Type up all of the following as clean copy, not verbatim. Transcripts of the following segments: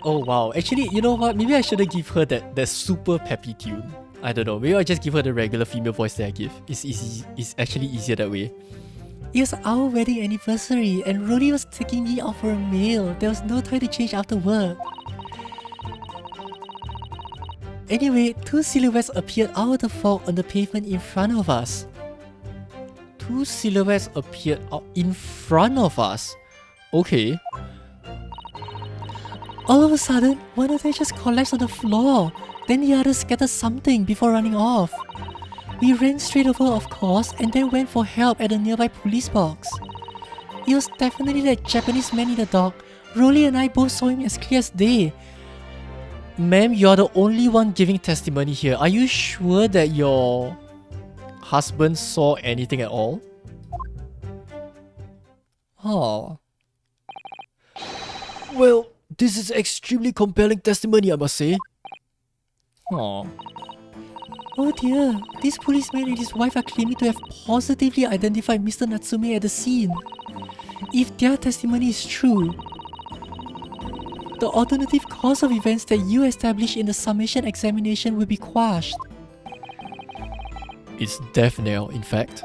Oh wow, actually, you know what? Maybe I shouldn't give her that super peppy tune. I don't know. Maybe I'll just give her the regular female voice that I give. It's easy. It's actually easier that way. It was our wedding anniversary and Rudy was taking me out for a meal. There was no time to change after work. Anyway, two silhouettes appeared out of the fog on the pavement in front of us. Two silhouettes appeared out in front of us. Okay. All of a sudden, one of them just collapsed on the floor. Then the other scattered something before running off. We ran straight over, of course, and then went for help at a nearby police box. It was definitely that Japanese man in the dock. Rolly and I both saw him as clear as day. Ma'am, you're the only one giving testimony here. Are you sure that your husband saw anything at all? Oh. Well, this is extremely compelling testimony, I must say. Oh. Oh dear, this policeman and his wife are claiming to have positively identified Mr. Natsume at the scene. If their testimony is true, the alternative course of events that you established in the summation examination will be quashed. It's death knell, in fact.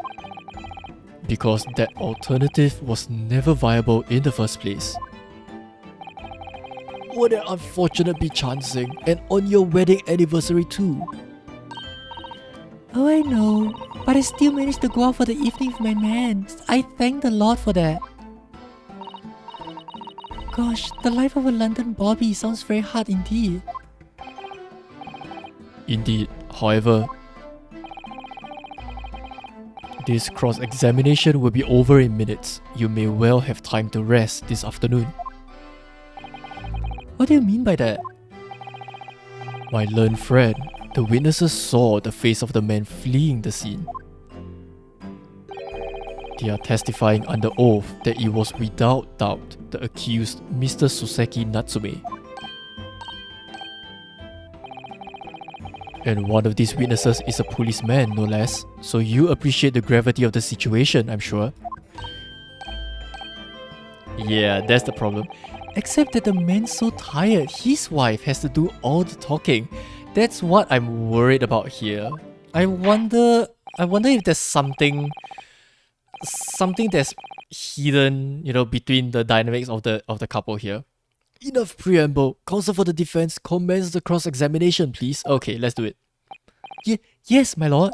Because that alternative was never viable in the first place. What an unfortunate chancing, and on your wedding anniversary too. Oh, I know, but I still managed to go out for the evening with my man. I thank the Lord for that. Gosh, the life of a London Bobby sounds very hard indeed. Indeed, however, this cross-examination will be over in minutes. You may well have time to rest this afternoon. What do you mean by that? My learned friend, the witnesses saw the face of the man fleeing the scene. They are testifying under oath that it was without doubt the accused Mr. Soseki Natsume. And one of these witnesses is a policeman, no less, so you appreciate the gravity of the situation, I'm sure. Yeah, that's the problem. Except that the man's so tired, his wife has to do all the talking. That's what I'm worried about here. I wonder if there's something that's hidden, you know, between the dynamics of the couple here. Enough preamble. Counsel for the defense, commence the cross-examination, please. Okay, let's do it. Yes, my lord.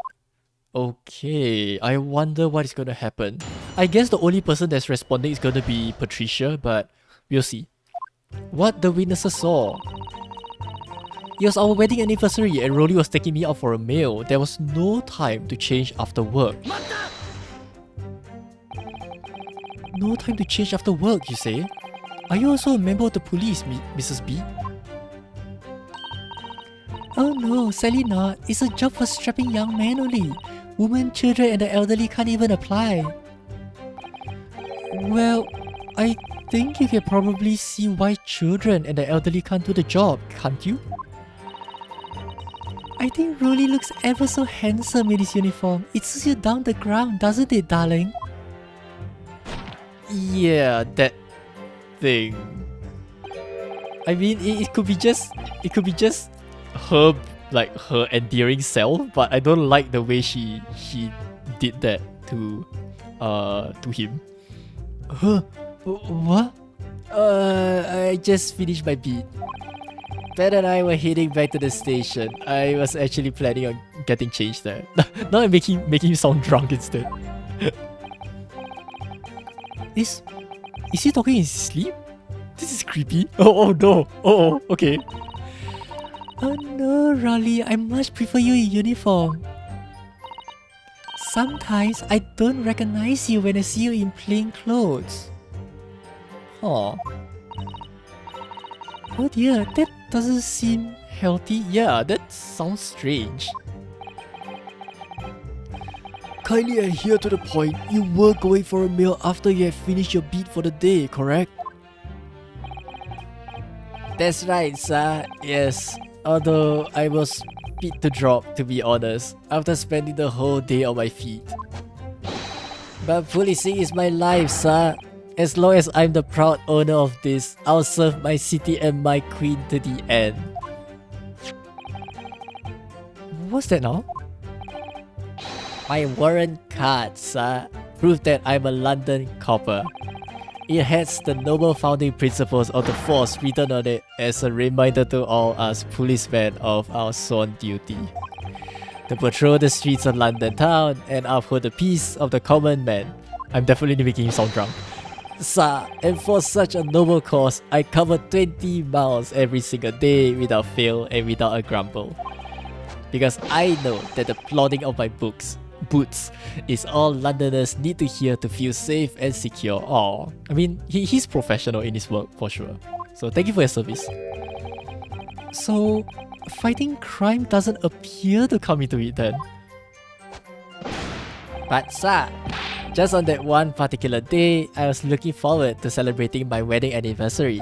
Okay, I wonder what is going to happen. I guess the only person that's responding is going to be Patricia, but we'll see. What the witnesses saw. It was our wedding anniversary and Rolly was taking me out for a meal. There was no time to change after work. No time to change after work, you say? Are you also a member of the police, Mrs. B? Oh no, sadly not. It's a job for strapping young men only. Women, children and the elderly can't even apply. Well, I think you can probably see why children and the elderly can't do the job, can't you? I think Rolly looks ever so handsome in his uniform. It suits you down the ground, doesn't it, darling? Yeah, that thing. I mean, it could be just her, like her endearing self, but I don't like the way she did that to him. Huh? What? I just finished my beat. Ben and I were heading back to the station. I was actually planning on getting changed there. Now I'm making him sound drunk instead. Is he talking in his sleep? This is creepy. Oh no. Oh, okay. Oh no, Rolly, I much prefer you in uniform. Sometimes I don't recognize you when I see you in plain clothes. Aw. Oh dear, that doesn't seem healthy. Yeah, that sounds strange. Kindly adhere to the point. You were going for a meal after you had finished your beat for the day, correct? That's right, sir. Yes. Although I was beat to drop, to be honest, after spending the whole day on my feet. But policing is my life, sir. As long as I'm the proud owner of this, I'll serve my city and my queen to the end. What's that now? My warrant card, sir, prove that I'm a London copper. It has the noble founding principles of the force written on it as a reminder to all us policemen of our sworn duty. To patrol the streets of London town and uphold the peace of the common man. I'm definitely making him sound drunk. Sir, and for such a noble cause, I cover 20 miles every single day without fail and without a grumble. Because I know that the plodding of my boots is all Londoners need to hear to feel safe and secure. Oh, I mean, he's professional in his work for sure. So thank you for your service. So, fighting crime doesn't appear to come into it then. But sir, just on that one particular day, I was looking forward to celebrating my wedding anniversary.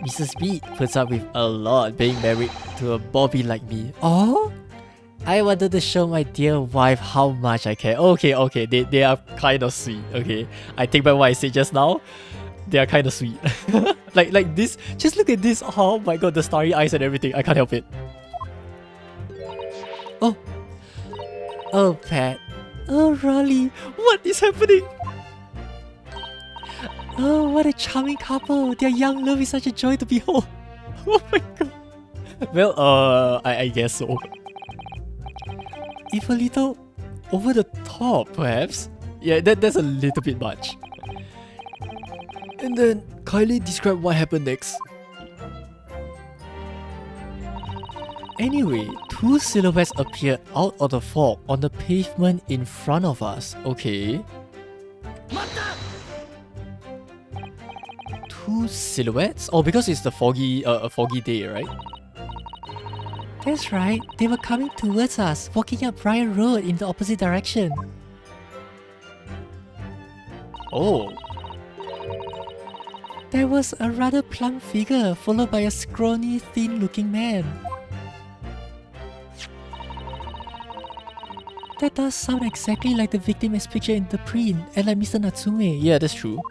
Mrs. B puts up with a lot being married to a Bobby like me. Oh? I wanted to show my dear wife how much I care. Okay, they are kind of sweet, okay? I take back what I said just now. They are kind of sweet. like this, just look at this. Oh my god, the starry eyes and everything. I can't help it. Oh, Pat. Oh, Rolly, what is happening? Oh, what a charming couple. Their young love is such a joy to behold. Oh my god. Well, I guess so. If a little over the top, perhaps? Yeah, that's a little bit much. And then, kindly describe what happened next. Anyway, two silhouettes appeared out of the fog on the pavement in front of us. Okay. Two silhouettes? Oh, because it's the a foggy day, right? That's right. They were coming towards us, walking up Briar Road in the opposite direction. Oh. There was a rather plump figure, followed by a scrawny, thin-looking man. That does sound exactly like the victim as pictured in the print, and like Mr. Natsume. Yeah, that's true.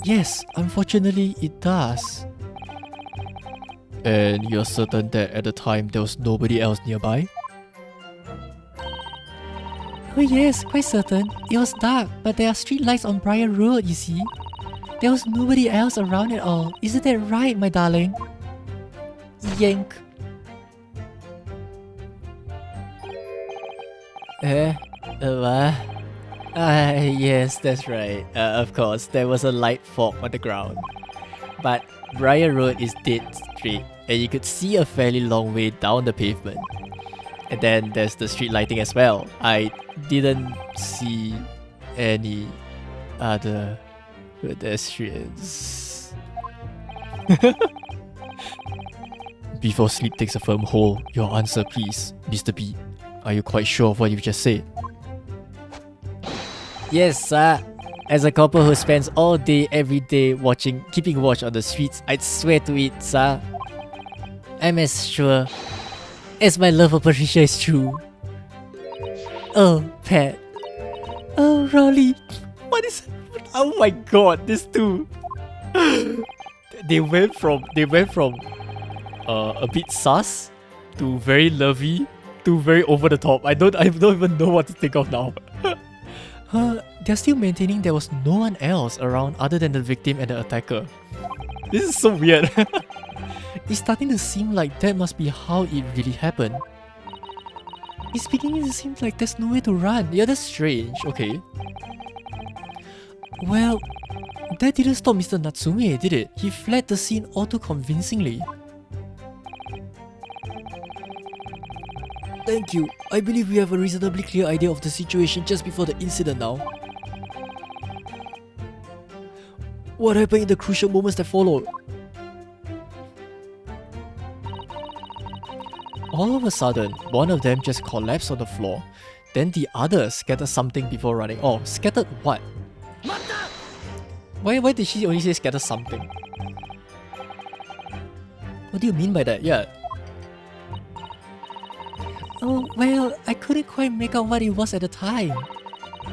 Yes, unfortunately it does. And you're certain that at the time there was nobody else nearby? Oh yes, quite certain. It was dark, but there are street lights on Briar Road, you see. There was nobody else around at all. Isn't that right, my darling? Yank. What? Yes, that's right. Of course, there was a light fog on the ground. But Briar Road is dead straight, and you could see a fairly long way down the pavement. And then there's the street lighting as well. I didn't see any other pedestrians. Before sleep takes a firm hold, your answer please, Mr. B. Are you quite sure of what you just said? Yes, sir. As a couple who spends all day, every day keeping watch on the streets, I'd swear to it, sir. I'm as sure as my love for Patricia is true. Oh, Pat. Oh, Rolly. What is... Oh my god, these two. They went from a bit sus to very lovey to very over the top. I don't even know what to think of now. They're still maintaining there was no one else around other than the victim and the attacker. This is so weird. It's starting to seem like that must be how it really happened. It's beginning to seem like there's nowhere to run. Yeah, that's strange. Okay. Well, that didn't stop Mr. Natsume, did it? He fled the scene all too convincingly. Thank you. I believe we have a reasonably clear idea of the situation just before the incident now. What happened in the crucial moments that followed? All of a sudden, one of them just collapsed on the floor. Then the other scattered something before running. Oh, scattered what? Why did she only say scatter something? What do you mean by that? Yeah. Oh, well, I couldn't quite make out what it was at the time.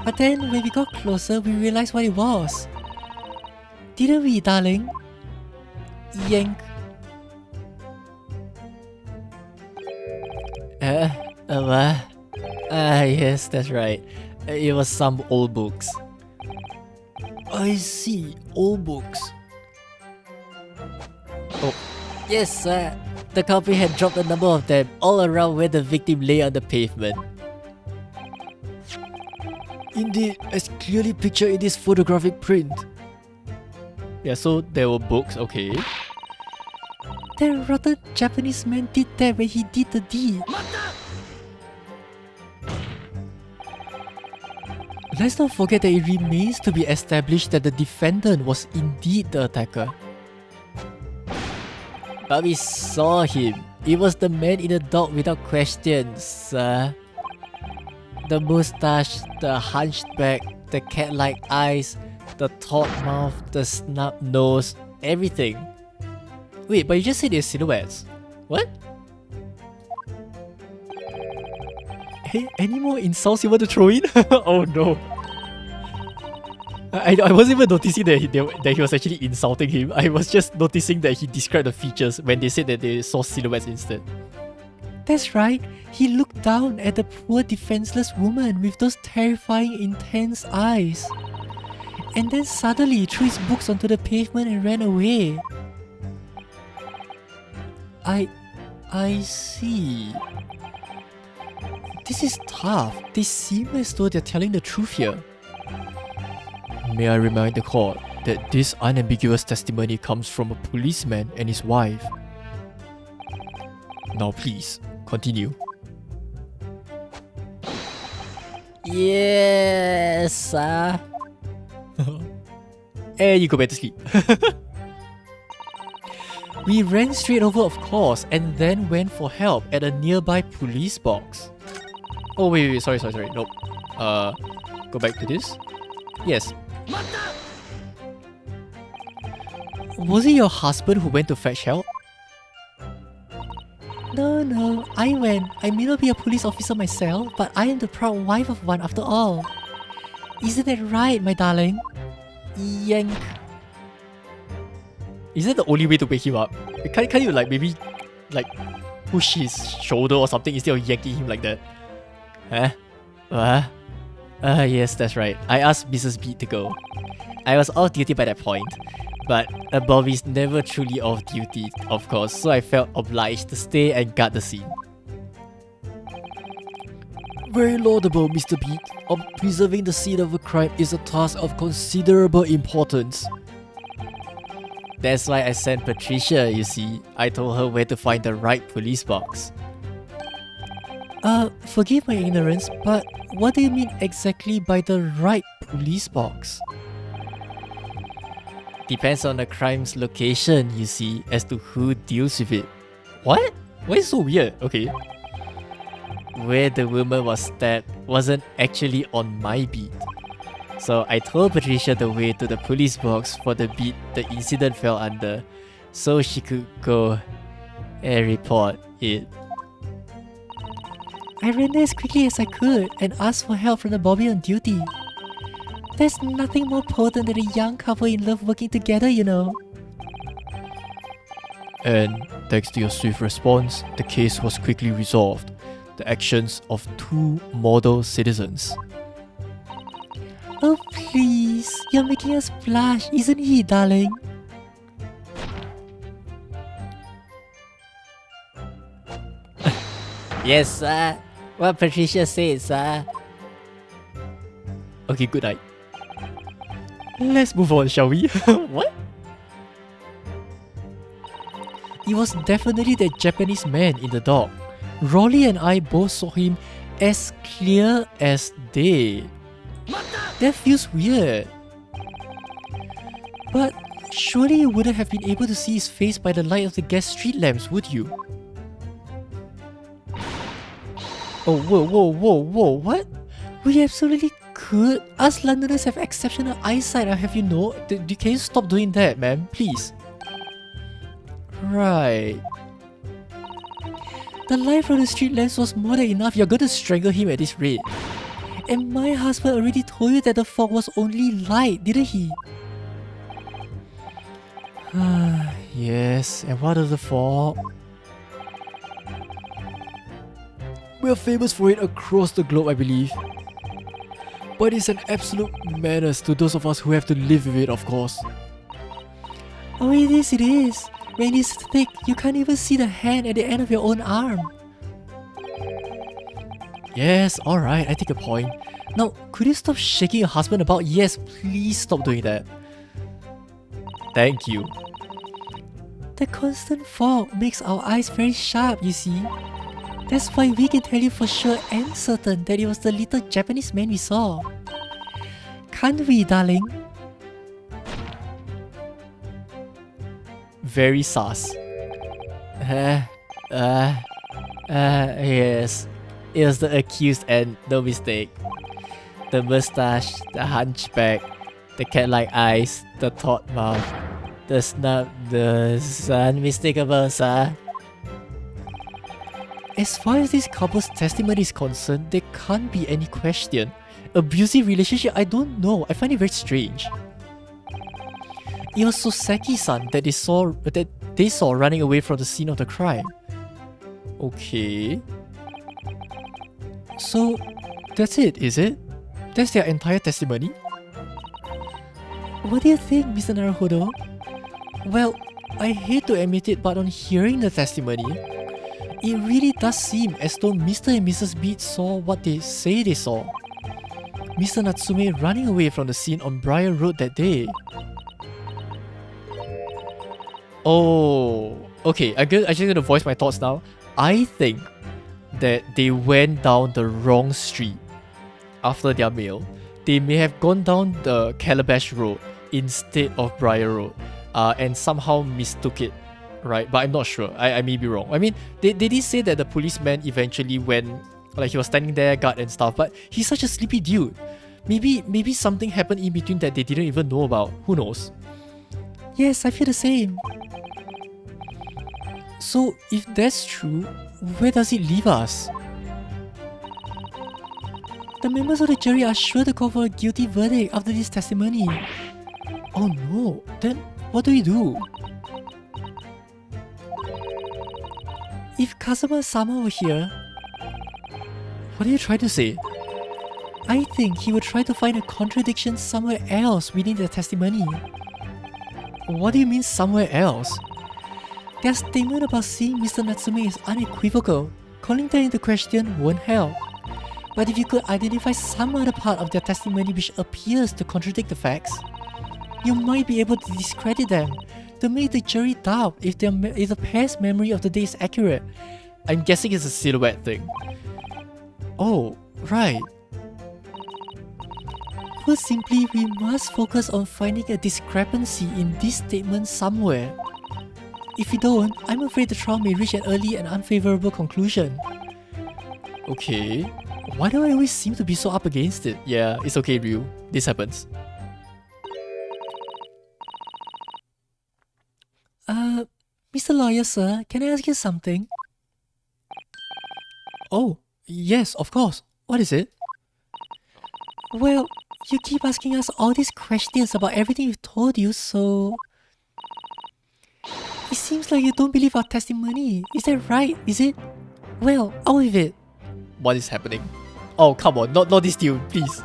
But then when we got closer, we realized what it was. Didn't we, darling? Yank. What? Yes, that's right. It was some old books. I see, old books. Oh, yes, sir. The culprit had dropped a number of them all around where the victim lay on the pavement. Indeed, as clearly pictured in this photographic print. Yeah, so there were books, okay. That rotten Japanese man did that when he did the deed. Let's not forget that it remains to be established that the defendant was indeed the attacker. But we saw him. It was the man in the dock without question, sir. The moustache, the hunched back, the cat-like eyes, the taut mouth, the snub nose, everything. Wait, but you just said they're silhouettes. What? Hey, any more insults you want to throw in? Oh no. I wasn't even noticing that he was actually insulting him. I was just noticing that he described the features when they said that they saw silhouettes instead. That's right. He looked down at the poor defenseless woman with those terrifying, intense eyes. And then suddenly threw his books onto the pavement and ran away. I see. This is tough. They seem as though they're telling the truth here. May I remind the court that this unambiguous testimony comes from a policeman and his wife. Now please, continue. Yes, sir. And you go back to sleep. We ran straight over, of course, and then went for help at a nearby police box. Oh wait, sorry, nope. Go back to this. Yes. Was it your husband who went to fetch help? No, I went. I may not be a police officer myself, but I am the proud wife of one after all. Isn't that right, my darling? Yank. Is that the only way to wake him up? Can't you maybe push his shoulder or something instead of yanking him like that? Huh? Yes, that's right. I asked Mrs. B to go. I was off duty by that point. But a Bobby's never truly off duty, of course, so I felt obliged to stay and guard the scene. Very laudable, Mr. Beat. Preserving the scene of a crime is a task of considerable importance. That's why I sent Patricia, you see. I told her where to find the right police box. Forgive my ignorance, but what do you mean exactly by the right police box? Depends on the crime's location, you see, as to who deals with it. What? Why is it so weird? Okay. Where the woman was stabbed wasn't actually on my beat. So I told Patricia the way to the police box for the beat the incident fell under, so she could go and report it. I ran there as quickly as I could and asked for help from the Bobby on duty. There's nothing more potent than a young couple in love working together, you know. And thanks to your swift response, the case was quickly resolved. The actions of two model citizens. Oh please, you're making us blush, isn't he, darling? Yes, sir. What Patricia said, sir. Okay, good night. Let's move on, shall we? What? It was definitely that Japanese man in the dock. Rolly and I both saw him as clear as day. That feels weird. But surely you wouldn't have been able to see his face by the light of the gas street lamps, would you? Oh, whoa, what? We absolutely could. Us Londoners have exceptional eyesight, I'll have you know. Can you stop doing that, ma'am? Please. Right. The light from the street lamps was more than enough. You're going to strangle him at this rate. And my husband already told you that the fog was only light, didn't he? Yes, and what of the fog? We are famous for it across the globe, I believe. But it's an absolute menace to those of us who have to live with it, of course. Oh, it is, it is. When it's thick, you can't even see the hand at the end of your own arm. Yes, alright, I take a point. Now, could you stop shaking your husband about? Yes, please stop doing that. Thank you. The constant fog makes our eyes very sharp, you see. That's why we can tell you for sure and certain that it was the little Japanese man we saw. Can't we, darling? Very sus. Yes. It was the accused and no mistake. The mustache, the hunchback, the cat-like eyes, the taut mouth, the snub, the unmistakable, sir. As far as this couple's testimony is concerned, there can't be any question. Abusive relationship, I don't know. I find it very strange. It was Soseki-san that they saw running away from the scene of the crime. Okay. So, that's it, is it? That's their entire testimony? What do you think, Mr. Naruhodo? Well, I hate to admit it, but on hearing the testimony, it really does seem as though Mr. and Mrs. Beat saw what they say they saw. Mr. Natsume running away from the scene on Briar Road that day. Oh, okay, I'm just gonna voice my thoughts now. I think that they went down the wrong street after their meal. They may have gone down the Calabash Road instead of Briar Road and somehow mistook it, right? But I'm not sure. I may be wrong. I mean, they did say that the policeman eventually went, like he was standing there, guard and stuff, but he's such a sleepy dude. Maybe something happened in between that they didn't even know about. Who knows? Yes, I feel the same. So, if that's true, where does it leave us? The members of the jury are sure to call for a guilty verdict after this testimony. Oh no, then what do we do? If Kazuma-sama were here, what are you trying to say? I think he would try to find a contradiction somewhere else within the testimony. What do you mean somewhere else? Their statement about seeing Mr. Natsume is unequivocal. Calling that into question won't help. But if you could identify some other part of their testimony which appears to contradict the facts, you might be able to discredit them, to make the jury doubt if the pair's memory of the day is accurate. I'm guessing it's a silhouette thing. Oh, right. Put simply, we must focus on finding a discrepancy in this statement somewhere. If we don't, I'm afraid the trial may reach an early and unfavorable conclusion. Okay. Why do I always seem to be so up against it? Yeah, it's okay, Ryu. This happens. Mr. Lawyer, sir, can I ask you something? Oh, yes, of course. What is it? Well, you keep asking us all these questions about everything we've told you, so... It seems like you don't believe our testimony. Is that right? Is it? Well, out with it. What is happening? Oh, come on, not this deal, please.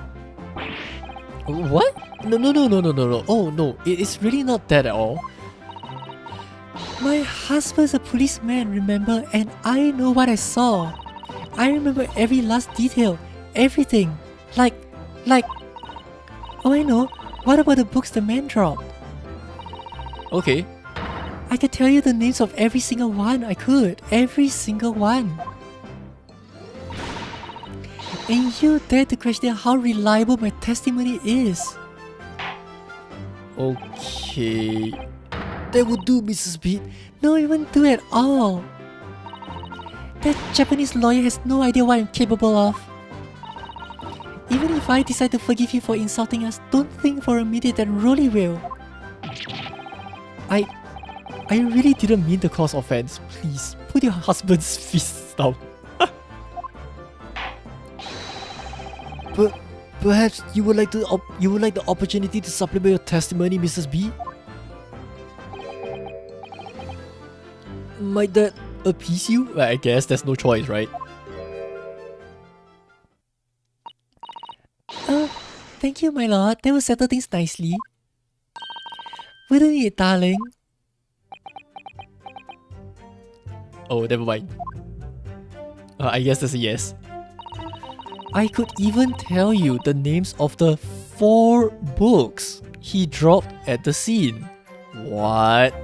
What? No. Oh, no, it's really not that at all. My husband's a policeman, remember? And I know what I saw. I remember every last detail. Everything. Like... Oh, I know. What about the books the man dropped? Okay. I could tell you the names of every single one. I could. Every single one. And you dare to question how reliable my testimony is. Okay. That would do, Mrs. Beat. No, it won't do at all. That Japanese lawyer has no idea what I'm capable of. Even if I decide to forgive you for insulting us, don't think for a minute that Rolly will. I really didn't mean to cause offense. Please, put your husband's fists down. But perhaps you would like the opportunity to supplement your testimony, Mrs. B? Might that appease you? Well, I guess there's no choice, right? Oh, thank you, my lord. That will settle things nicely. Wouldn't it, darling? Oh, never mind. I guess that's a yes. I could even tell you the names of the 4 books he dropped at the scene. What?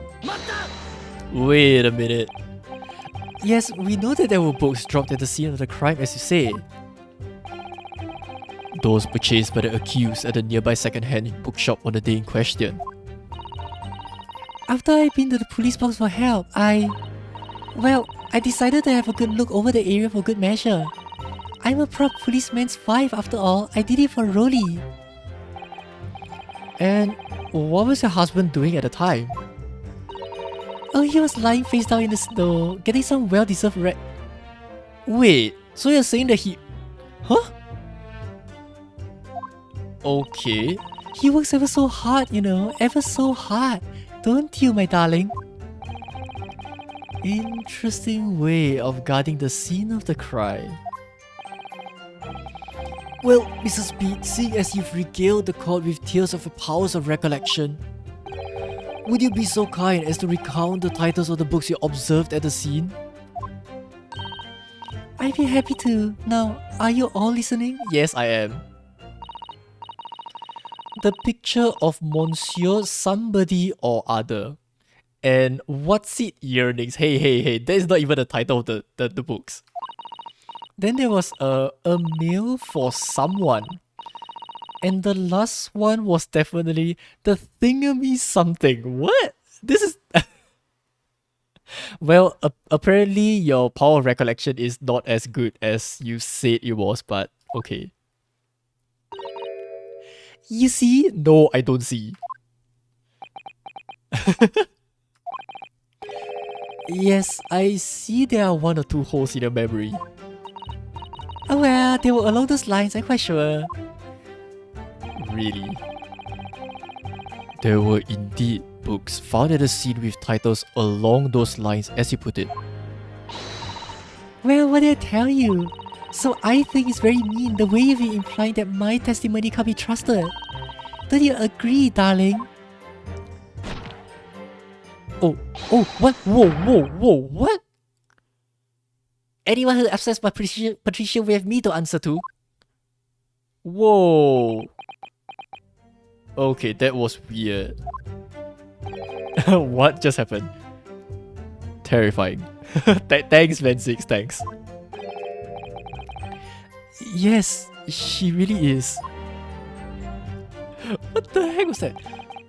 Wait a minute. Yes, we know that there were books dropped at the scene of the crime, as you say. Those purchased by the accused at the nearby second-hand bookshop on the day in question. After I'd been to the police box for help, I decided to have a good look over the area for good measure. I'm a proud policeman's wife after all. I did it for Rolly. And what was your husband doing at the time? Oh, he was lying face down in the snow, getting some well-deserved rest. Wait, so you're saying that he... Huh? Okay. He works ever so hard, you know, ever so hard. Don't you, my darling? Interesting way of guarding the scene of the crime. Well, Mrs. B, seeing as you've regaled the court with tales of your powers of recollection, would you be so kind as to recount the titles of the books you observed at the scene? I'd be happy to. Now, are you all listening? Yes, I am. The picture of Monsieur Somebody or Other. And What's It Yearnings? Hey, that is not even the title of the books. Then there was a meal for someone. And the last one was definitely the Thingamy Something. What? This is... Well, apparently your power of recollection is not as good as you said it was, but okay. You see? No, I don't see. Yes, I see there are 1 or 2 holes in your memory. Oh well, they were along those lines, I'm quite sure. Really? There were indeed books found at the scene with titles along those lines, as you put it. Well, what did I tell you? So I think it's very mean the way you've been implying that my testimony can't be trusted. Don't you agree, darling? Oh, what? Whoa, what? Anyone who upsets Patricia will have me to answer to. Whoa. Okay, that was weird. What just happened? Terrifying. Thanks, Man6, thanks. Yes, she really is. What the heck was that?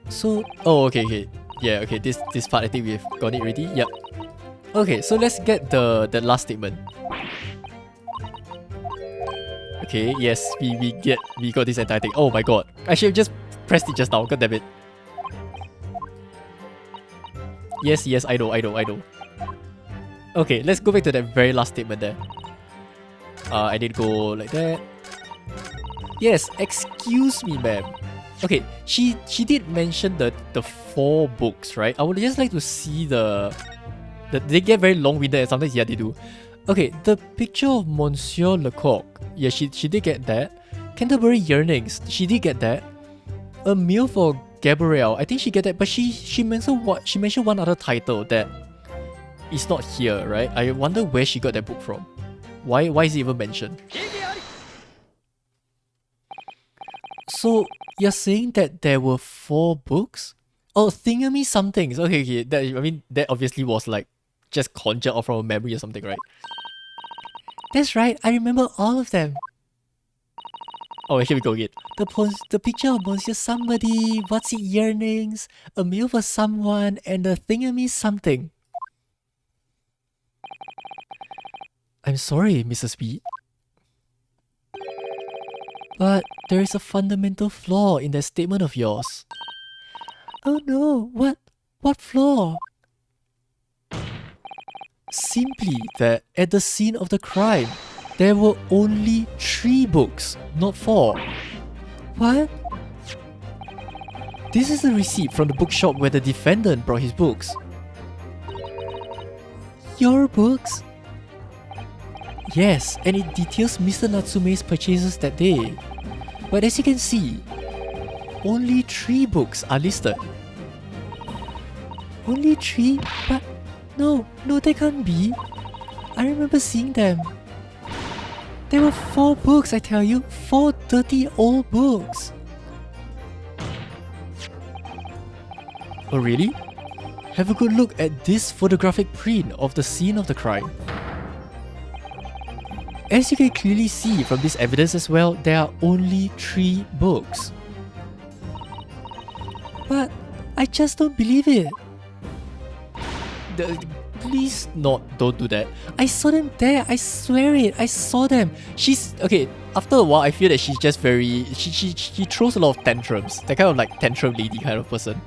So, oh, okay. Yeah, okay, this part I think we've got it ready. Yep. Okay, so let's get the last statement. Okay, yes, we got this entire thing. Oh my god. I should have just pressed it just now, god damn it. Yes, I know. Okay, let's go back to that very last statement there. I need to go like that. Yes, excuse me, ma'am. Okay, she did mention the 4 books, right? I would just like to see they get very long-winded and sometimes, yeah, they do. Okay, the picture of Monsieur Lecoq. Yeah, she did get that. Canterbury Yearnings. She did get that. A meal for Gabrielle. I think she get that, but she mentioned what? She mentioned one other title that is not here, right? I wonder where she got that book from. Why is it even mentioned? So you're saying that there were 4 books? Oh, Thingamy Somethings. Okay. That obviously was like just conjured off from a memory or something, right? That's right. I remember all of them. Oh, here we go again. The picture of Monsieur Somebody, What's It Yearnings, A Meal for Someone, and the Thingamy Something. I'm sorry, Mrs. B. But there is a fundamental flaw in that statement of yours. Oh no, what flaw? Simply that at the scene of the crime, There were only 3 books, not 4. What? This is a receipt from the bookshop where the defendant brought his books. Your books? Yes, and it details Mr. Natsume's purchases that day. But as you can see, only 3 books are listed. Only 3? But no, they can't be. I remember seeing them. There were 4 books, I tell you. 4 dirty old books. Oh really? Have a good look at this photographic print of the scene of the crime. As you can clearly see from this evidence as well, there are only 3 books. But I just don't believe it. Please don't do that. I saw them there, I swear it, I saw them. She's, okay, after a while I feel that she's just very, she throws a lot of tantrums. That kind of like tantrum lady kind of person.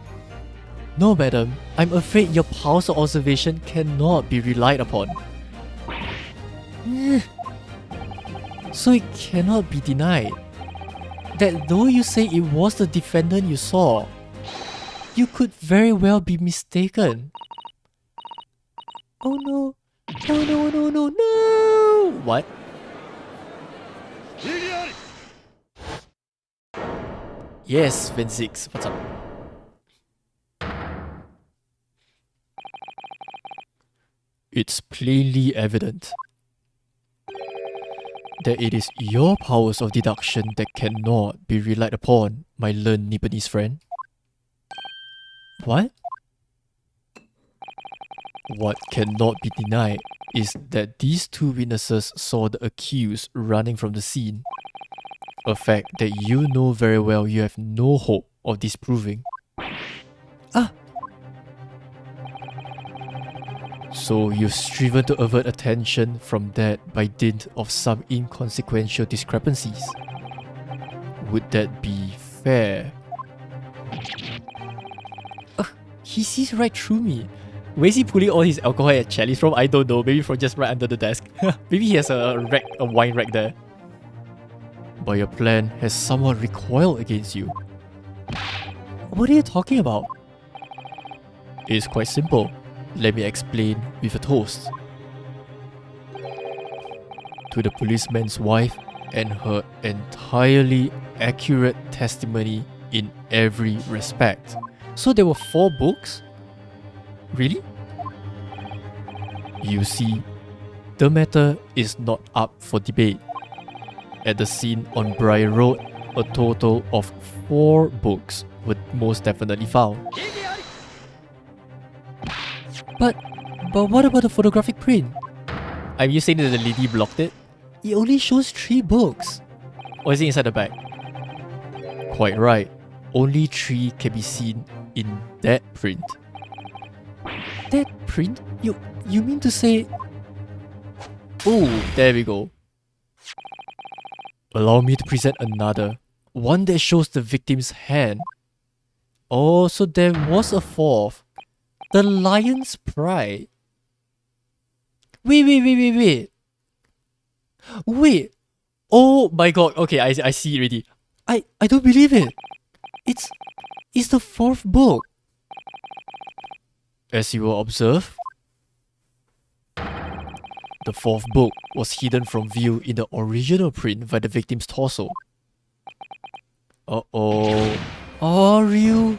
No madam, I'm afraid your powers of observation cannot be relied upon. So it cannot be denied that though you say it was the defendant you saw, you could very well be mistaken. Oh no. No! What? Yes, Venzix, what's up? It's plainly evident that it is your powers of deduction that cannot be relied upon, my learned Nipponese friend. What? What cannot be denied is that these 2 witnesses saw the accused running from the scene, a fact that you know very well you have no hope of disproving. So you've striven to avert attention from that by dint of some inconsequential discrepancies. Would that be fair? He sees right through me. Where's he pulling all his alcohol and chalice from? I don't know. Maybe from just right under the desk. Maybe he has a wine rack there. But your plan has somewhat recoiled against you. What are you talking about? It's quite simple. Let me explain with a toast. To the policeman's wife and her entirely accurate testimony in every respect. So there were 4 books? Really? You see, the matter is not up for debate. At the scene on Briar Road, a total of 4 books were most definitely found. But what about the photographic print? Are you saying that the lady blocked it? It only shows 3 books. Or is it inside the bag? Quite right. Only 3 can be seen in that print. That print? You mean to say... Oh, there we go. Allow me to present another. One that shows the victim's hand. Oh, so there was a 4th. The lion's pride. Wait. Oh my god. Okay, I see it already. I don't believe it. It's the 4th book. As you will observe, the 4th book was hidden from view in the original print by the victim's torso. Uh-oh. Oh, Ryu.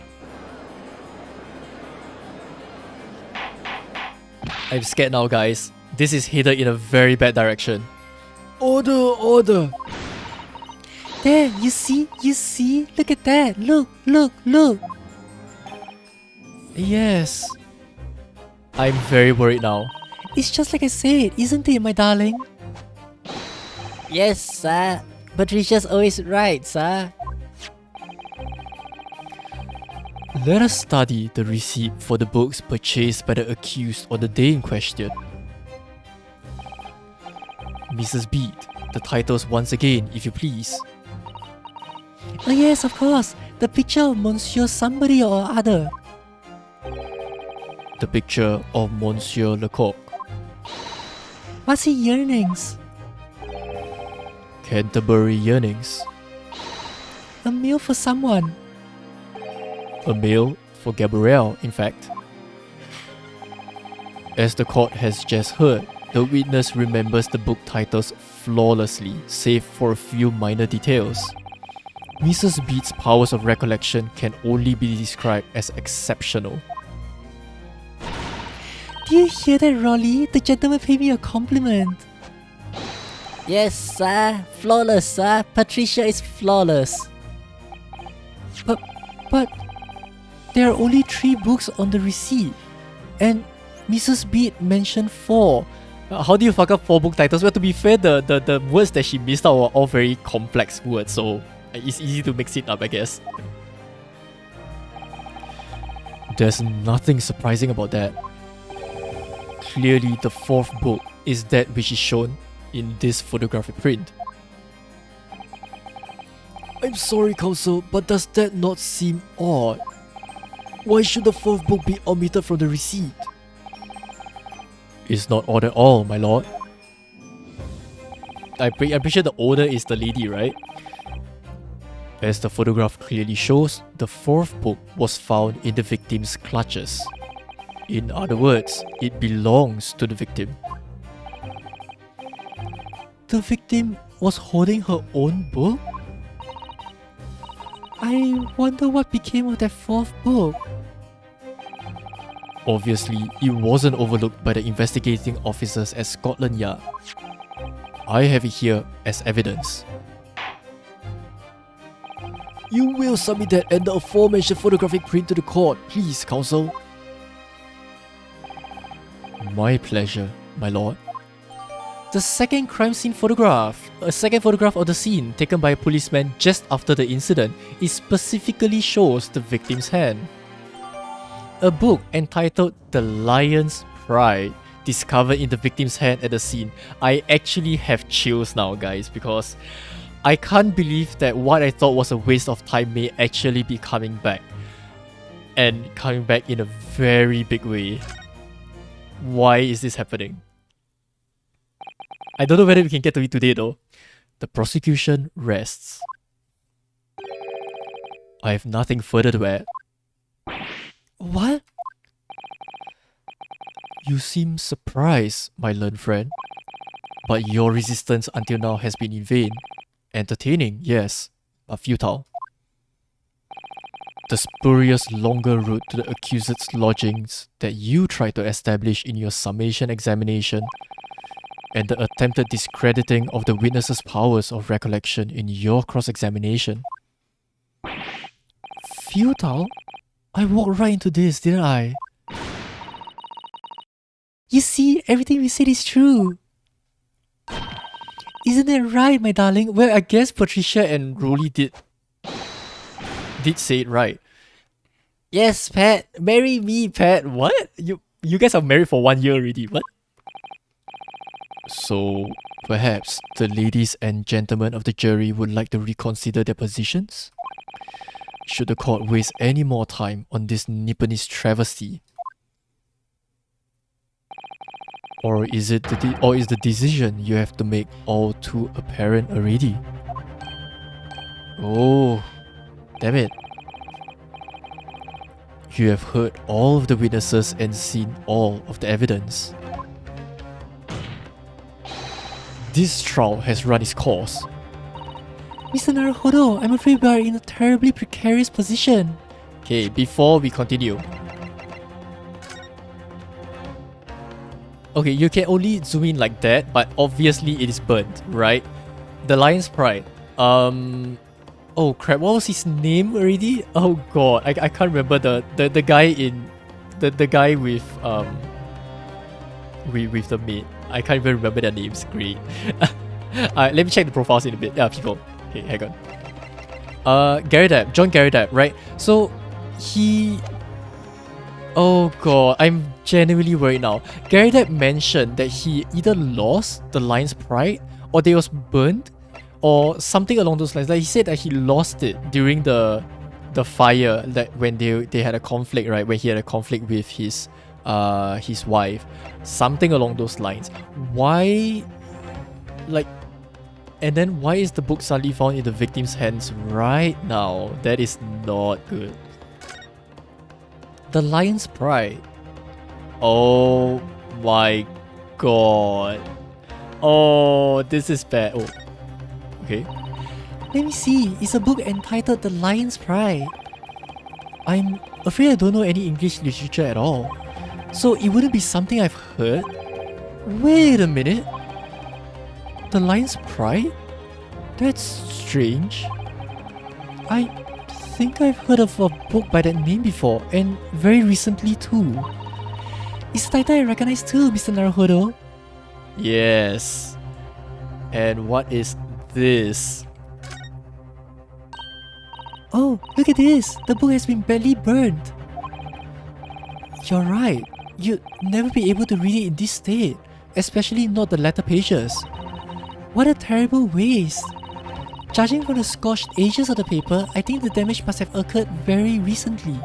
I'm scared now, guys. This is headed in a very bad direction. Order! There, you see? Look at that. Look. Yes. I'm very worried now. It's just like I said, isn't it, my darling? Yes, sir. Patricia's always right, sir. Let us study the receipt for the books purchased by the accused on the day in question. Mrs. Bede, the titles once again, if you please. Oh yes, of course. The picture of Monsieur somebody or other. The picture of Monsieur Lecoq. What's he earnings? Canterbury yearnings. A meal for someone. A meal for Gabrielle, in fact. As the court has just heard, the witness remembers the book titles flawlessly, save for a few minor details. Mrs. Beat's powers of recollection can only be described as exceptional. Do you hear that, Rolly? The gentleman paid me a compliment. Yes, sir. Flawless, sir. Patricia is flawless. But there are only 3 books on the receipt, and Mrs. Beat mentioned 4. How do you fuck up 4 book titles? Well, to be fair, the words that she missed out were all very complex words, so it's easy to mix it up, I guess. There's nothing surprising about that. Clearly, the 4th book is that which is shown in this photographic print. I'm sorry, counsel, but does that not seem odd? Why should the 4th book be omitted from the receipt? It's not odd at all, my lord. I'm pretty sure the owner is the lady, right? As the photograph clearly shows, the 4th book was found in the victim's clutches. In other words, it belongs to the victim. The victim was holding her own book? I wonder what became of that 4th book. Obviously, it wasn't overlooked by the investigating officers at Scotland Yard. I have it here as evidence. You will submit that and the aforementioned photographic print to the court, please, counsel. My pleasure, my lord. The second crime scene photograph, a second photograph of the scene taken by a policeman just after the incident, it specifically shows the victim's hand. A book entitled The Lion's Pride, discovered in the victim's hand at the scene. I actually have chills now, guys, because I can't believe that what I thought was a waste of time may actually be coming back. And coming back in a very big way. Why is this happening? I don't know whether we can get to it today though. The prosecution rests. I have nothing further to add. What? You seem surprised, my learned friend. But your resistance until now has been in vain. Entertaining, yes, but futile. The spurious longer route to the accused's lodgings that you tried to establish in your summation examination, and the attempted discrediting of the witness's powers of recollection in your cross-examination. Futile? I walked right into this, didn't I? You see, everything we said is true. Isn't that right, my darling? Well, I guess Patricia and Rolly did say it right. Yes, Pat. Marry me, Pat. What? You guys are married for 1 year already, what? So, perhaps the ladies and gentlemen of the jury would like to reconsider their positions? Should the court waste any more time on this Nipponese travesty? Or is the decision you have to make all too apparent already? Oh, damn it. You have heard all of the witnesses and seen all of the evidence. This trial has run its course. Mr. Naruhodo, I'm afraid we are in a terribly precarious position. Okay, before we continue. Okay, you can only zoom in like that, but obviously it is burnt, right? The Lion's Pride. Oh crap, what was his name already? Oh god, I can't remember the guy in the guy with the maid. I can't even remember their names. Great. Let me check the profiles in a bit. Yeah, people. Okay, hang on. Gary Depp, John Gary Depp, right? So he. Oh god, I'm genuinely worried now. Gary Depp mentioned that he either lost the Lion's Pride or they was burnt or something along those lines. Like he said that he lost it during the fire, that when they had a conflict, right? When he had a conflict with his wife. Something along those lines. Why, like, And then why is the book suddenly found in the victim's hands right now? That is not good. The Lion's Pride. Oh my god. Oh, this is bad. Oh, okay. Let me see. It's a book entitled The Lion's Pride. I'm afraid I don't know any English literature at all. So it wouldn't be something I've heard? Wait a minute. The Lion's Pride? That's strange. I think I've heard of a book by that name before, and very recently too. It's a title I recognize too, Mr. Naruhodo. Yes. And what is this? Oh, look at this! The book has been badly burned. You're right. You'd never be able to read it in this state, especially not the latter pages. What a terrible waste. Judging from the scorched edges of the paper, I think the damage must have occurred very recently.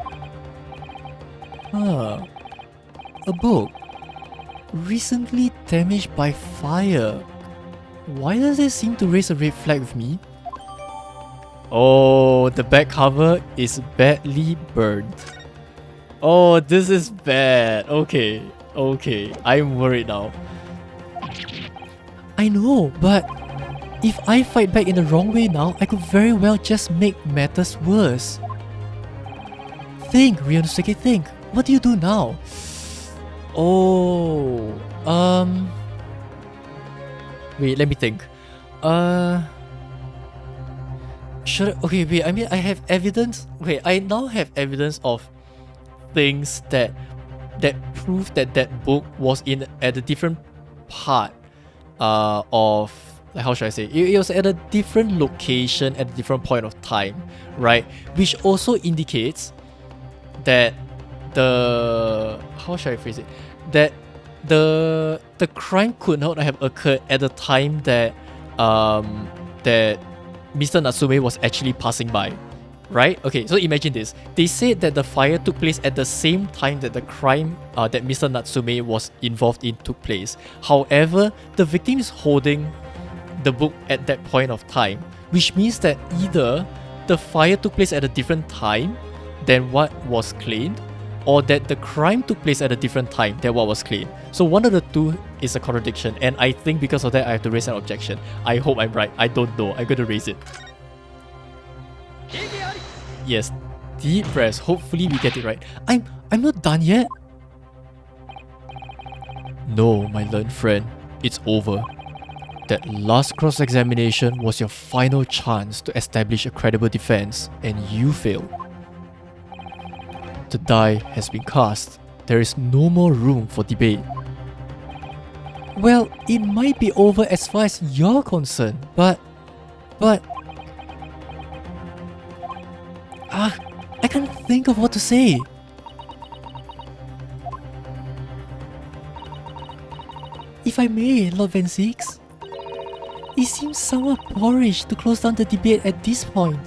Huh. A book. Recently damaged by fire. Why does it seem to raise a red flag with me? Oh, the back cover is badly burned. Oh, this is bad. Okay, okay. I'm worried now. I know, but if I fight back in the wrong way now, I could very well just make matters worse. Think, Ryunosuke, think. What do you do now? Oh, wait, let me think. Okay, wait, I mean, I have evidence. Okay, I now have evidence of things that prove that that book was in at a different part of, like, how should I say, it was at a different location at a different point of time, right? Which also indicates that how should I phrase it, that the crime could not have occurred at the time that that Mr. Natsume was actually passing by, right? Okay, so imagine this. They said that the fire took place at the same time that the crime that Mr. Natsume was involved in took place. However, the victim is holding the book at that point of time, which means that either the fire took place at a different time than what was claimed, or that the crime took place at a different time than what was claimed. So one of the two is a contradiction, and I think because of that I have to raise an objection. I hope I'm right. I don't know. I'm going to raise it. Yes, deep breaths. Hopefully we get it right. I'm not done yet. No, my learned friend. It's over. That last cross-examination was your final chance to establish a credible defense, and you failed. The die has been cast. There is no more room for debate. Well, it might be over as far as you're concerned, but... I can't think of what to say. If I may, Lord Van Six, it seems somewhat boorish to close down the debate at this point.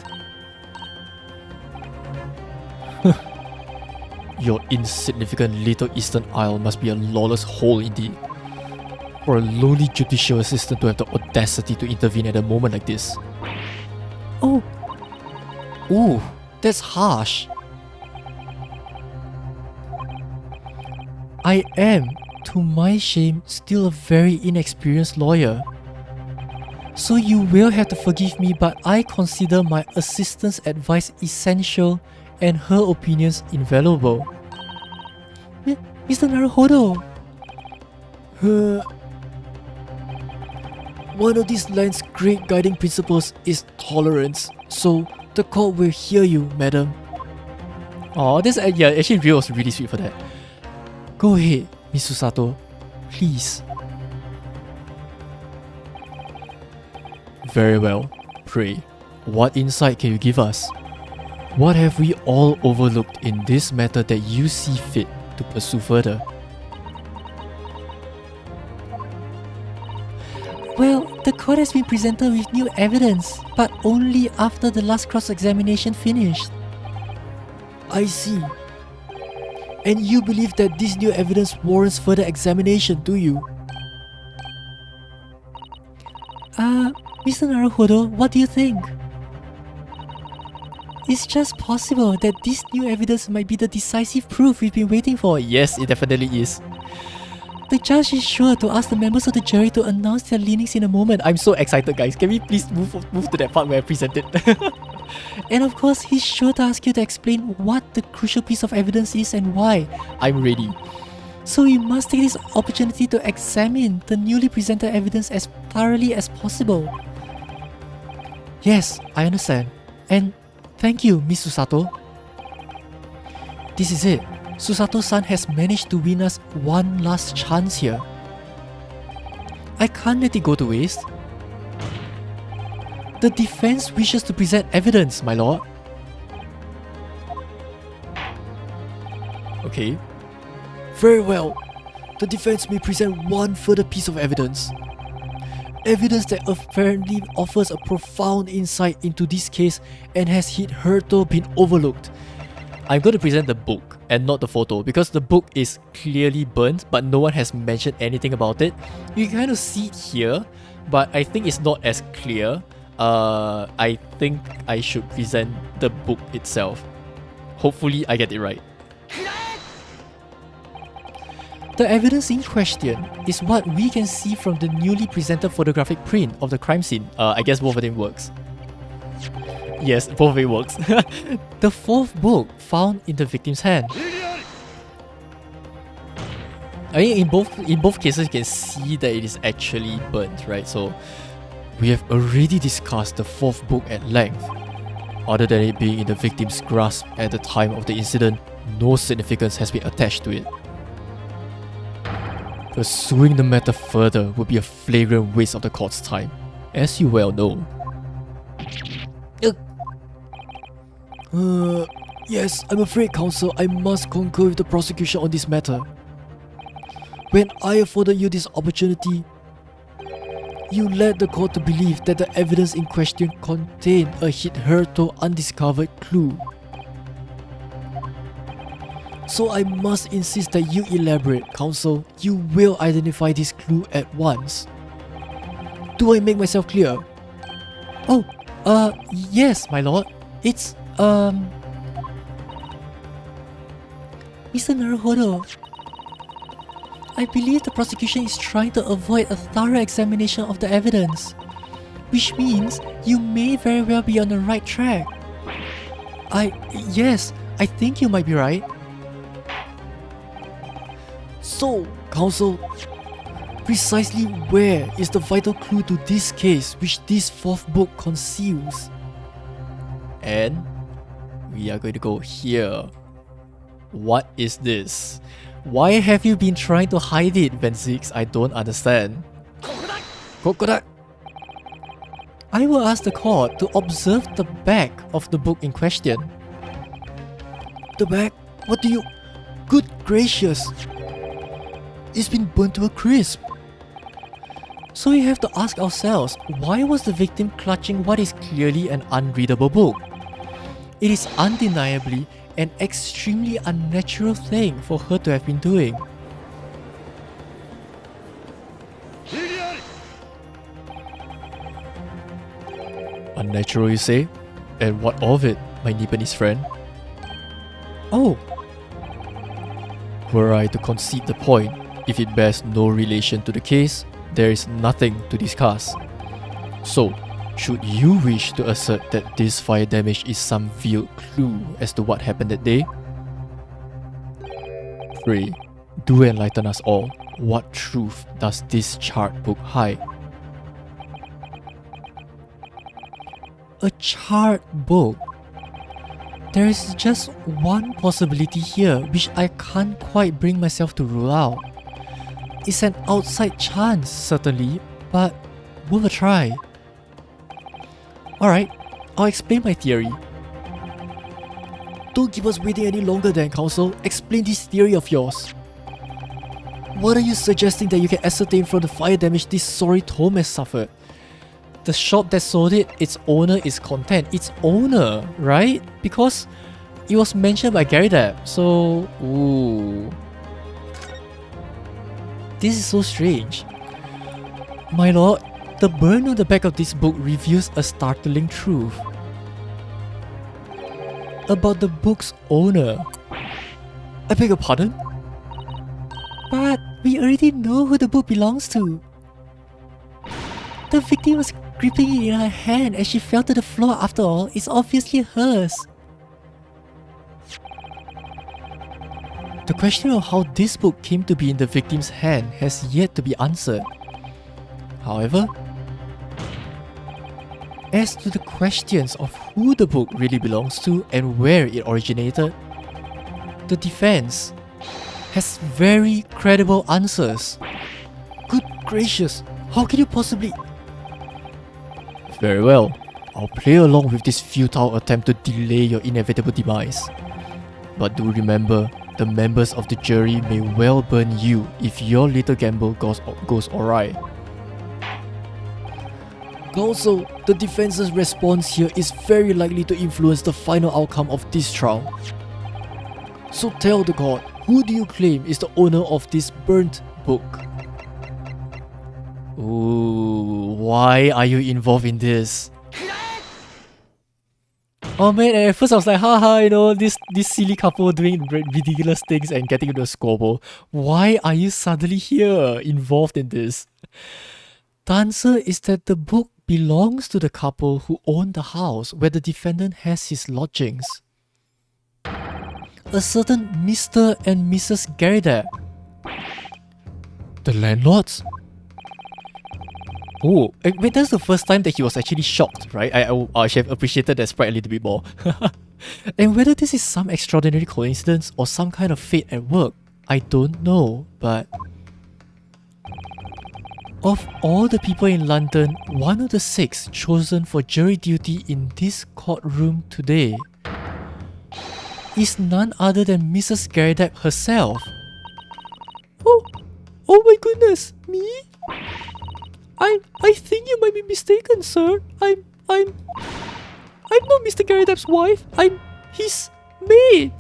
Your insignificant little Eastern Isle must be a lawless hole indeed. For a lowly judicial assistant to have the audacity to intervene at a moment like this. Oh, Ooh, that's harsh. I am, to my shame, still a very inexperienced lawyer. So you will have to forgive me, but I consider my assistant's advice essential and her opinions invaluable. Mr. Naruhodo! One of this land's great guiding principles is tolerance, so the court will hear you, madam. Oh, this yeah, actually Ryo was really sweet for that. Go ahead, Miss Susato. Please. Very well. Pray, what insight can you give us? What have we all overlooked in this matter that you see fit to pursue further? Well, the court has been presented with new evidence, but only after the last cross-examination finished. I see. And you believe that this new evidence warrants further examination, do you? Mr. Naruhodo, what do you think? It's just possible that this new evidence might be the decisive proof we've been waiting for. Yes, it definitely is. The judge is sure to ask the members of the jury to announce their leanings in a moment. I'm so excited, guys. Can we please move to that part where I present it? And of course, he's sure to ask you to explain what the crucial piece of evidence is and why. I'm ready. So you must take this opportunity to examine the newly presented evidence as thoroughly as possible. Yes, I understand. And thank you, Miss Susato. This is it. Susato-san has managed to win us one last chance here. I can't let it go to waste. The defense wishes to present evidence, my lord. Okay. Very well. The defense may present one further piece of evidence. Evidence that apparently offers a profound insight into this case and has hitherto been overlooked. I'm going to present the book and not the photo because the book is clearly burnt but no one has mentioned anything about it. You can kind of see it here, but I think it's not as clear. I think I should present the book itself. Hopefully I get it right. The evidence in question is what we can see from the newly presented photographic print of the crime scene. I guess both of them works. Yes, both of it works. The fourth book found in the victim's hand. I mean, in both cases, you can see that it is actually burnt, right? So we have already discussed the fourth book at length. Other than it being in the victim's grasp at the time of the incident, no significance has been attached to it. Pursuing the matter further would be a flagrant waste of the court's time, as you well know. Yes, I'm afraid, counsel, I must concur with the prosecution on this matter. When I afforded you this opportunity, you led the court to believe that the evidence in question contained a hitherto undiscovered clue. So I must insist that you elaborate, counsel. You will identify this clue at once. Do I make myself clear? Oh, yes, my lord. It's, Mr. Naruhodo, I believe the prosecution is trying to avoid a thorough examination of the evidence, which means you may very well be on the right track. Yes, I think you might be right. So, counsel, precisely where is the vital clue to this case which this fourth book conceals? And we are going to go here. What is this? Why have you been trying to hide it, Venzix? I don't understand. Kokoda! I will ask the court to observe the back of the book in question. The back? What do you... Good gracious! It's been burnt to a crisp. So we have to ask ourselves, why was the victim clutching what is clearly an unreadable book? It is undeniably an extremely unnatural thing for her to have been doing. Unnatural, you say? And what of it, my Nipponese friend? Oh, were I to concede the point, if it bears no relation to the case, there is nothing to discuss. So, should you wish to assert that this fire damage is some veiled clue as to what happened that day? Pray, do enlighten us all. What truth does this chart book hide? a chart book. There is just one possibility here which I can't quite bring myself to rule out. It's an outside chance, certainly, but worth a try. Alright, I'll explain my theory. Don't keep us waiting any longer then, Counsel. Explain this theory of yours. What are you suggesting that you can ascertain from the fire damage this sorry tome has suffered? The shop that sold it, its owner is content. Its owner, right? Because it was mentioned by Gary Depp, so... ooh. This is so strange. My lord, The burn on the back of this book reveals a startling truth about the book's owner. I beg your pardon? But we already know who the book belongs to. The victim was gripping it in her hand as she fell to the floor. After all, it's obviously hers. The question of how this book came to be in the victim's hand has yet to be answered. However, as to the questions of who the book really belongs to and where it originated, the defense has very credible answers. Good gracious, how can you possibly... Very well, I'll play along with this futile attempt to delay your inevitable demise. But do remember, the members of the jury may well burn you if your little gamble goes awry. Also, the defense's response here is very likely to influence the final outcome of this trial. So tell the court, who do you claim is the owner of this burnt book? Ooh, why are you involved in this? Oh man, at first I was like, haha, you know, this silly couple doing ridiculous things and getting into a squabble. Why are you suddenly here, involved in this? The answer is that the book belongs to the couple who own the house where the defendant has his lodgings. A certain Mr. and Mrs. Garrett. The landlords? Oh, wait, that's the first time that he was actually shocked, right? I should have appreciated that sprite a little bit more. And whether this is some extraordinary coincidence or some kind of fate at work, I don't know, but... Of all the people in London, one of the 6 chosen for jury duty in this courtroom today is none other than Mrs. Garrett herself. Oh my goodness, me? I think you might be mistaken, sir. I'm not Mr. Garrett's wife. I'm his maid.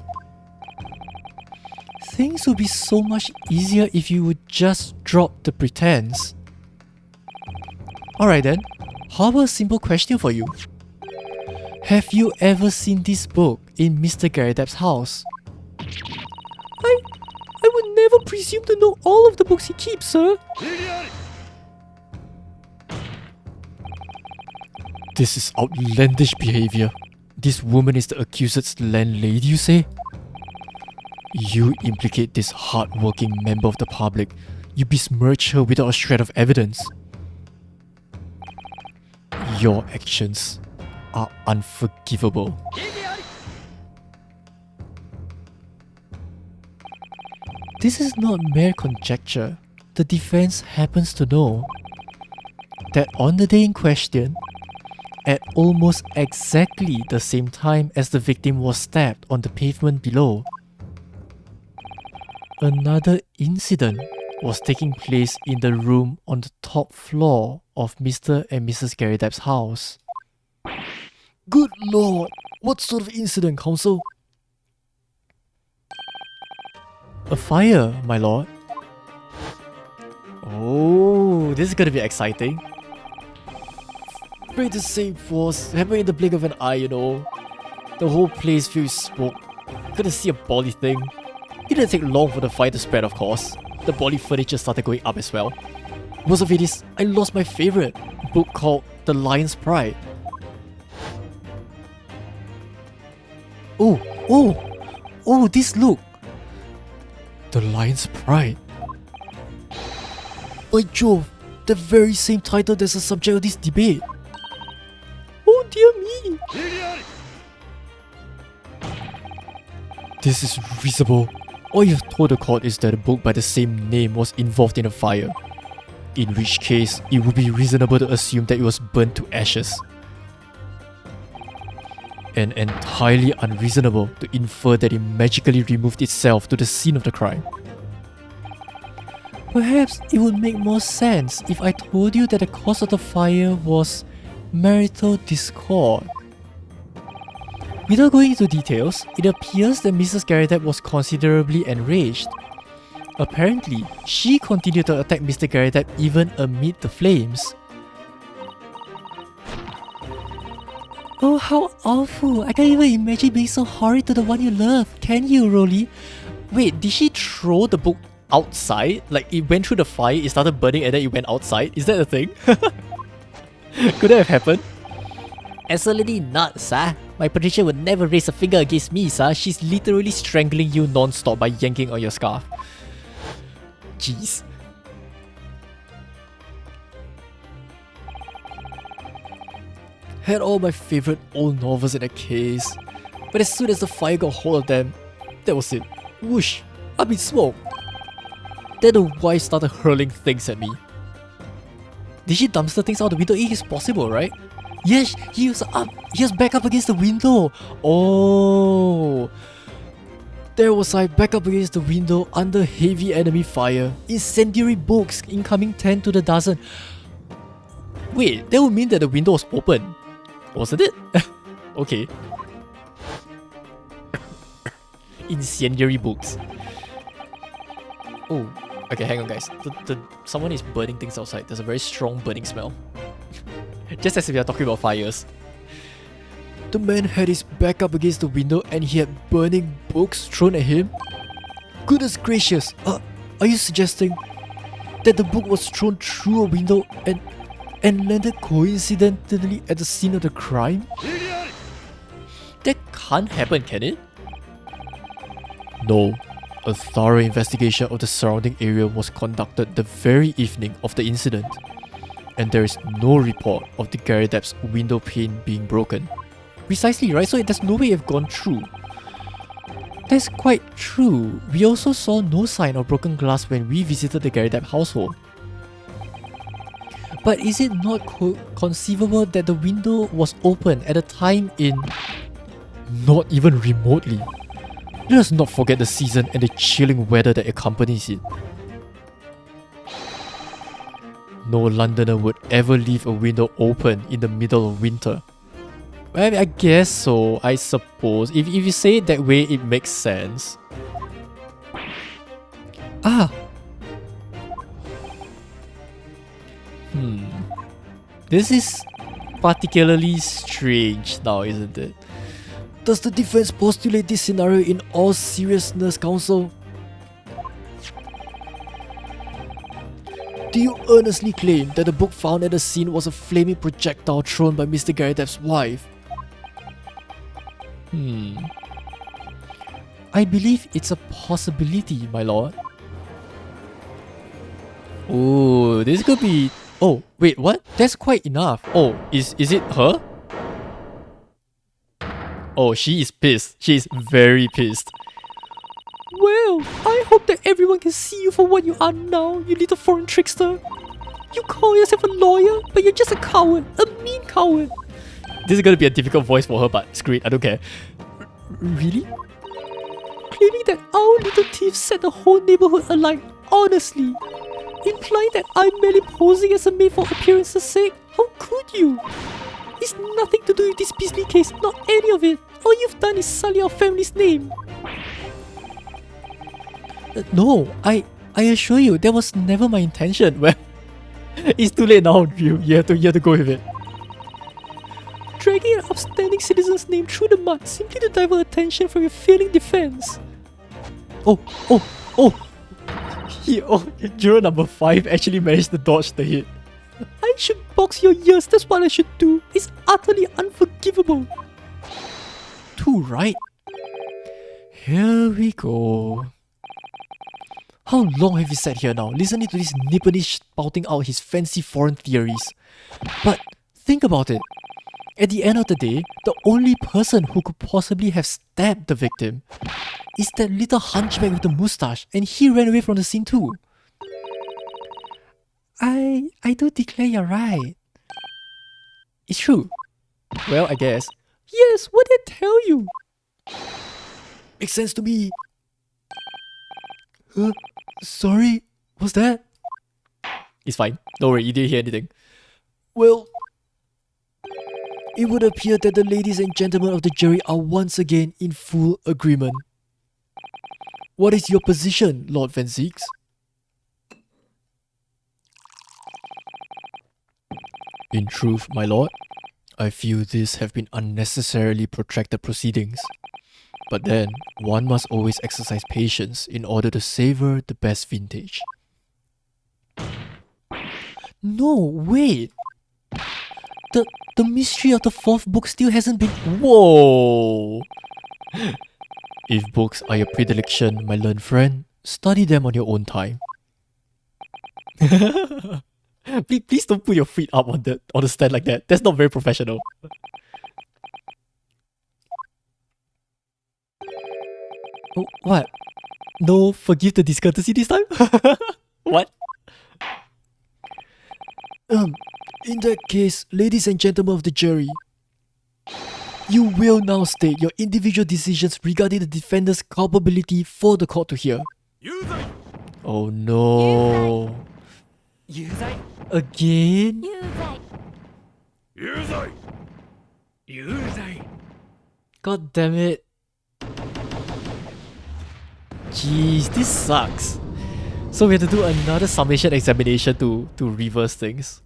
Things would be so much easier if you would just drop the pretense. Alright then, how about a simple question for you? Have you ever seen this book in Mr. Garrett's house? I would never presume to know all of the books he keeps, sir. This is outlandish behavior. This woman is the accused's landlady, you say? You implicate this hard-working member of the public. You besmirch her without a shred of evidence. Your actions are unforgivable. This is not mere conjecture. The defense happens to know that on the day in question, at almost exactly the same time as the victim was stabbed on the pavement below, another incident was taking place in the room on the top floor of Mr. and Mrs. Garrett's house. Good lord! What sort of incident, counsel? A fire, my lord. Oh, this is gonna be exciting. Afraid to say it was happening in the blink of an eye, you know. The whole place filled with smoke. Couldn't see a body thing. It didn't take long for the fire to spread, of course. The body furniture started going up as well. Worst of it is, I lost my favorite book called The Lion's Pride. Oh, this look. The Lion's Pride. By Jove, the very same title that's the subject of this debate. Oh dear me. This is reasonable. All you've told the court is that a book by the same name was involved in a fire, in which case it would be reasonable to assume that it was burnt to ashes, and entirely unreasonable to infer that it magically removed itself to the scene of the crime. Perhaps it would make more sense if I told you that the cause of the fire was marital discord. Without going into details, it appears that Mrs. Garrett was considerably enraged. Apparently, she continued to attack Mr. Garrett even amid the flames. Oh, how awful. I can't even imagine being so horrid to the one you love. Can you, Rolly? Wait, did she throw the book outside? Like it went through the fire, it started burning, and then it went outside? Is that a thing? Could that have happened? Absolutely not, sir. My Patricia would never raise a finger against me, sir. She's literally strangling you non-stop by yanking on your scarf. Jeez. Had all my favorite old novels in a case, but as soon as the fire got hold of them, that was it. Whoosh! Up in smoke. Then the wife started hurling things at me. Did she dumpster things out the window? It is possible, right? Yes, he was back up against the window. Oh! There was I back up against the window under heavy enemy fire. Incendiary books incoming 10 to the dozen. Wait, that would mean that the window was open. Wasn't it? Okay. Incendiary books. Oh, okay, hang on guys. Someone is burning things outside. There's a very strong burning smell. Just as if we are talking about fires. The man had his back up against the window and he had burning books thrown at him. Goodness gracious, are you suggesting that the book was thrown through a window and landed coincidentally at the scene of the crime? That can't happen, can it? No. A thorough investigation of the surrounding area was conducted the very evening of the incident, and there is no report of the Garrideb's window pane being broken. Precisely, right? So there's no way it have gone through. That's quite true. We also saw no sign of broken glass when we visited the Garrideb household. But is it not conceivable that the window was open at a time in... Not even remotely. Let us not forget the season and the chilling weather that accompanies it. No Londoner would ever leave a window open in the middle of winter. Well, I guess so, I suppose. If you say it that way, it makes sense. Ah! This is particularly strange now, isn't it? Does the defense postulate this scenario in all seriousness, counsel? Do you earnestly claim that the book found at the scene was a flaming projectile thrown by Mr. Garrideb's wife? I believe it's a possibility, my lord. Oh, this could be... Oh, wait, what? That's quite enough. Oh, is it her? Oh, she is pissed. She is very pissed. Well, I hope that everyone can see you for what you are now, you little foreign trickster. You call yourself a lawyer, but you're just a coward, a mean coward. This is gonna be a difficult voice for her, but screw it, I don't care. Really? Claiming that our little thief set the whole neighborhood alight, honestly. Implying that I'm merely posing as a maid for appearance's sake? How could you? It's nothing to do with this Beasley case, not any of it. All you've done is sully our family's name. No, I assure you, that was never my intention. Well, it's too late now, Drew. You have to go with it. Dragging an upstanding citizen's name through the mud simply to divert attention from your failing defense. Juror number 5 actually managed to dodge the hit. I should box your ears, that's what I should do. It's utterly unforgivable. Too right. Here we go. How long have you sat here now, listening to this nipponish spouting out his fancy foreign theories? But think about it. At the end of the day, the only person who could possibly have stabbed the victim is that little hunchback with the moustache, and he ran away from the scene too. I do declare you're right. It's true. Well, I guess. Yes, what did I tell you? Makes sense to me. Sorry, what's that? It's fine. Don't worry, you didn't hear anything. Well, it would appear that the ladies and gentlemen of the jury are once again in full agreement. What is your position, Lord Van Zieks? In truth, my lord, I feel these have been unnecessarily protracted proceedings. But then, one must always exercise patience in order to savor the best vintage. No, wait. The mystery of the fourth book still hasn't been. Whoa! If books are your predilection, my learned friend, study them on your own time. Please don't put your feet up on the stand like that. That's not very professional. Oh, what? No, forgive the discourtesy this time? What? In that case, ladies and gentlemen of the jury, you will now state your individual decisions regarding the defendant's culpability for the court to hear. Oh no. Again? God damn it. Jeez, this sucks. So we have to do another summation examination to reverse things.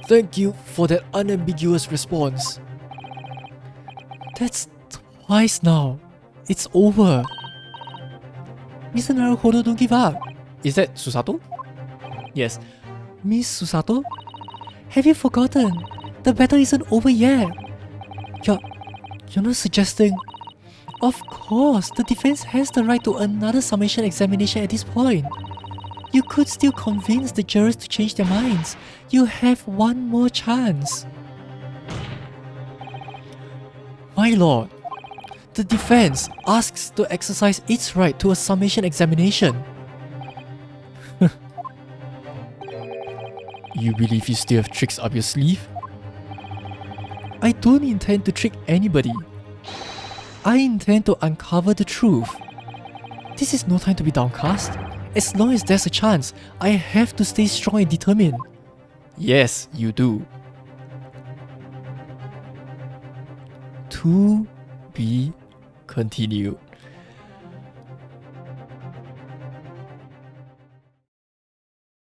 Thank you for that unambiguous response. That's twice now. It's over. Mr. Naruhodo, don't give up. Is that Susato? Yes. Miss Susato? Have you forgotten? The battle isn't over yet. You're not suggesting... Of course, the defense has the right to another summation examination at this point. You could still convince the jurors to change their minds. You have one more chance. My lord, the defense asks to exercise its right to a summation examination. You believe you still have tricks up your sleeve? I don't intend to trick anybody. I intend to uncover the truth. This is no time to be downcast. As long as there's a chance, I have to stay strong and determined. Yes, you do. To Be continued.